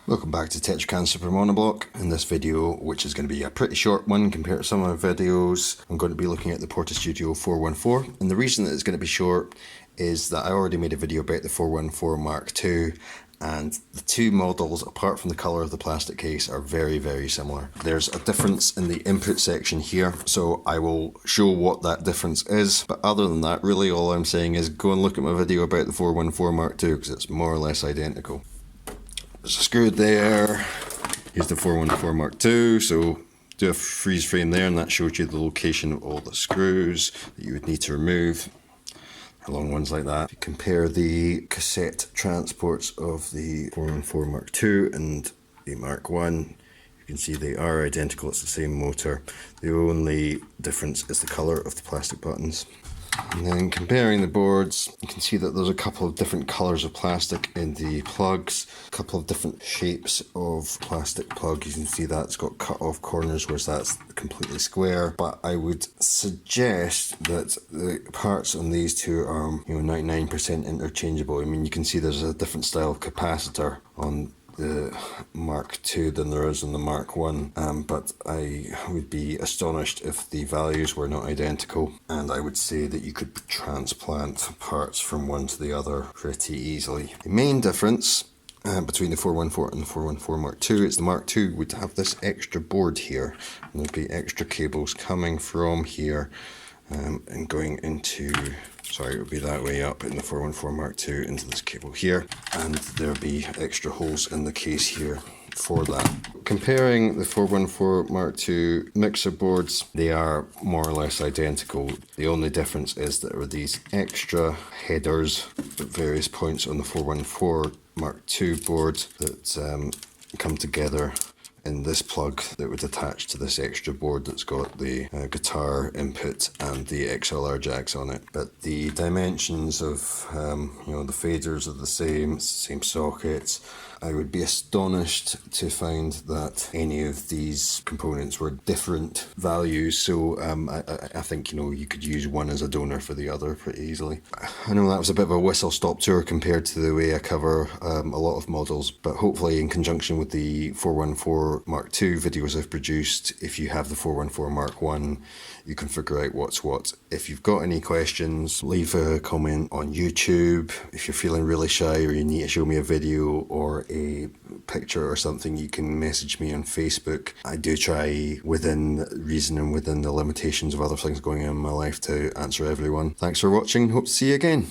Welcome back to Tetrakan Super Monoblock. In this video, which is going to be a pretty short one compared to some of my videos, I'm going to be looking at the Porta Studio 414. And the reason that it's going to be short is that I already made a video about the 414 Mark II, and the two models, apart from the colour of the plastic case, are very, very similar. There's a difference in the input section here, so I will show what that difference is. But other than that, really all I'm saying is go and look at my video about the 414 Mark II, because it's more or less identical. There's a screw there. Here's the 414 Mark II, so do a freeze frame there, and that shows you the location of all the screws that you would need to remove. Long ones like that. If you compare the cassette transports of the 414 Mark II and the Mark I, you can see they are identical, it's the same motor. The only difference is the colour of the plastic buttons. And then comparing the boards, you can see that there's a couple of different colours of plastic in the plugs, a couple of different shapes of plastic plug. You can see that's got cut off corners, whereas that's completely square. But I would suggest that the parts on these two are 99% interchangeable. I mean, you can see there's a different style of capacitor on the Mark II than there is in the Mark I, but I would be astonished if the values were not identical, and I would say that you could transplant parts from one to the other pretty easily. The main difference between the 414 and the 414 Mark II is the Mark II would have this extra board here, and there'd be extra cables coming from here and going into, sorry, it would be that way up in the 414 Mark II into this cable here, and there'll be extra holes in the case here for that. Comparing the 414 Mark II mixer boards, they are more or less identical. The only difference is that there are these extra headers at various points on the 414 Mark II board that come together in this plug that would attach to this extra board that's got the guitar input and the XLR jacks on it. But the dimensions of the faders are the same sockets. I would be astonished to find that any of these components were different values, so I think you could use one as a donor for the other pretty easily. I know that was a bit of a whistle-stop tour compared to the way I cover a lot of models, but hopefully in conjunction with the 414 Mark II videos I've produced, if you have the 414 Mark I, you can figure out what's what. If you've got any questions, leave a comment on YouTube. If you're feeling really shy or you need to show me a video or a picture or something, you can message me on Facebook. I do try, within reason and within the limitations of other things going on in my life, to answer everyone. Thanks for watching. Hope to see you again.